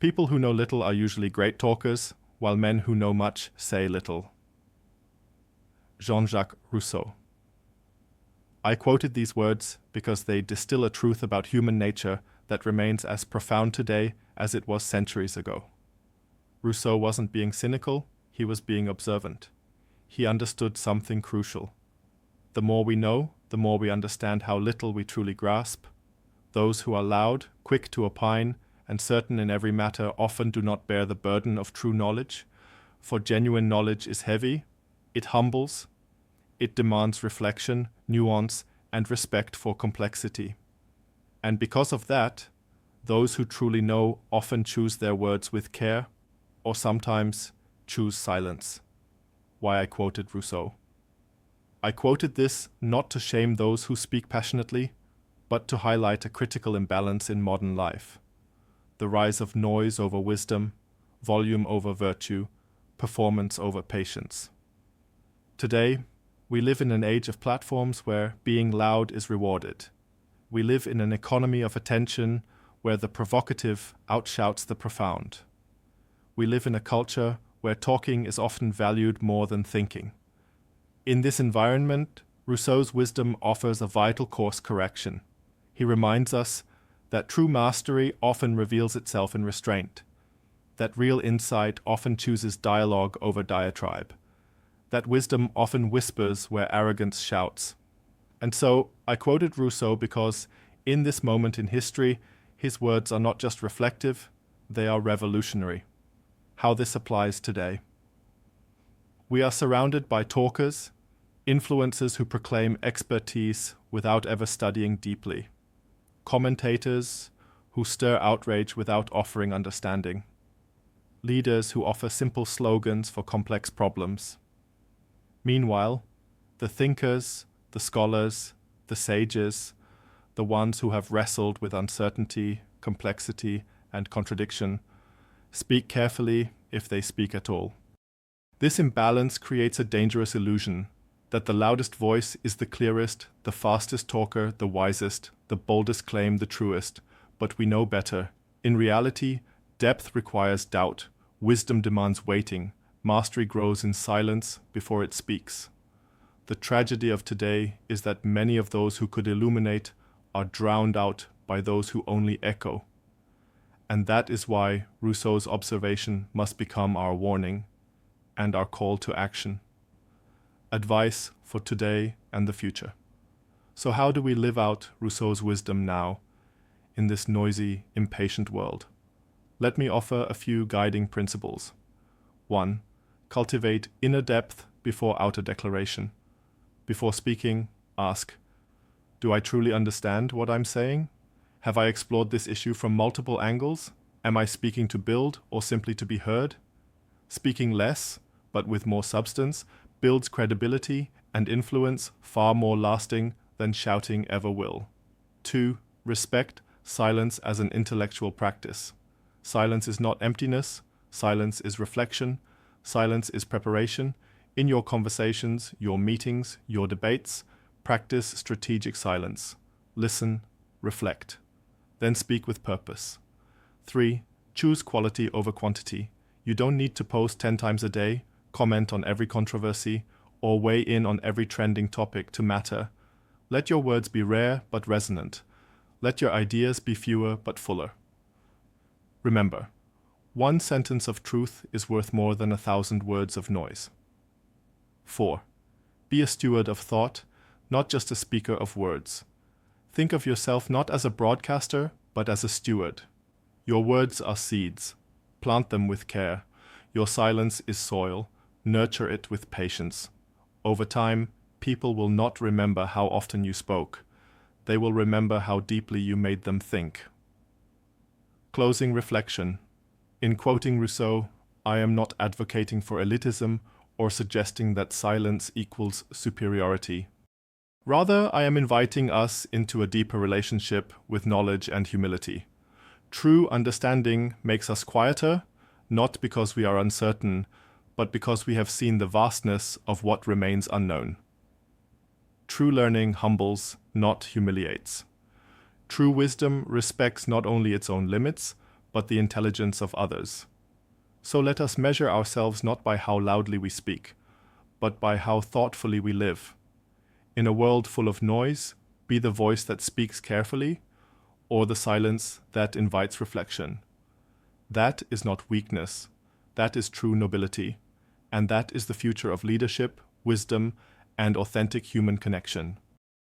People who know little are usually great talkers, while men who know much say little. Jean-Jacques Rousseau. I quoted these words because they distill a truth about human nature that remains as profound today as it was centuries ago. Rousseau wasn't being cynical, he was being observant. He understood something crucial. The more we know, the more we understand how little we truly grasp. Those who are loud, quick to opine, and certain in every matter often do not bear the burden of true knowledge, for genuine knowledge is heavy, it humbles, it demands reflection, nuance, and respect for complexity. And because of that, those who truly know often choose their words with care, or sometimes choose silence. Why I quoted Rousseau. I quoted this not to shame those who speak passionately, but to highlight a critical imbalance in modern life. The rise of noise over wisdom, volume over virtue, performance over patience. Today, we live in an age of platforms where being loud is rewarded. We live in an economy of attention where the provocative outshouts the profound. We live in a culture where talking is often valued more than thinking. In this environment, Rousseau's wisdom offers a vital course correction. He reminds us that true mastery often reveals itself in restraint, that real insight often chooses dialogue over diatribe, that wisdom often whispers where arrogance shouts. And so I quoted Rousseau because in this moment in history, his words are not just reflective, they are revolutionary. How this applies today. We are surrounded by talkers, influencers who proclaim expertise without ever studying deeply, commentators who stir outrage without offering understanding, leaders who offer simple slogans for complex problems. Meanwhile, the thinkers, the scholars, the sages, the ones who have wrestled with uncertainty, complexity, and contradiction, speak carefully if they speak at all. This imbalance creates a dangerous illusion that the loudest voice is the clearest, the fastest talker, the wisest, the boldest claim, the truest. But we know better. In reality, depth requires doubt, wisdom demands waiting, mastery grows in silence before it speaks. The tragedy of today is that many of those who could illuminate are drowned out by those who only echo. And that is why Rousseau's observation must become our warning and our call to action. Advice for today and the future. So how do we live out Rousseau's wisdom now in this noisy, impatient world? Let me offer a few guiding principles. 1. Cultivate inner depth before outer declaration. Before speaking, ask, do I truly understand what I'm saying? Have I explored this issue from multiple angles? Am I speaking to build or simply to be heard? Speaking less, but with more substance, builds credibility and influence far more lasting than shouting ever will. 2. Respect silence as an intellectual practice. Silence is not emptiness, silence is reflection, silence is preparation. In your conversations, your meetings, your debates, practice strategic silence. Listen, reflect. Then speak with purpose. 3. Choose quality over quantity. You don't need to post 10 times a day, comment on every controversy, or weigh in on every trending topic to matter. Let your words be rare but resonant. Let your ideas be fewer but fuller. Remember, one sentence of truth is worth more than 1,000 words of noise. 4. Be a steward of thought, not just a speaker of words. Think of yourself not as a broadcaster, but as a steward. Your words are seeds. Plant them with care. Your silence is soil. Nurture it with patience. Over time, people will not remember how often you spoke. They will remember how deeply you made them think. Closing reflection. In quoting Rousseau, I am not advocating for elitism or suggesting that silence equals superiority. Rather, I am inviting us into a deeper relationship with knowledge and humility. True understanding makes us quieter, not because we are uncertain, but because we have seen the vastness of what remains unknown. True learning humbles, not humiliates. True wisdom respects not only its own limits, but the intelligence of others. So let us measure ourselves not by how loudly we speak, but by how thoughtfully we live. In a world full of noise, be the voice that speaks carefully, or the silence that invites reflection. That is not weakness, that is true nobility, and that is the future of leadership, wisdom, and authentic human connection.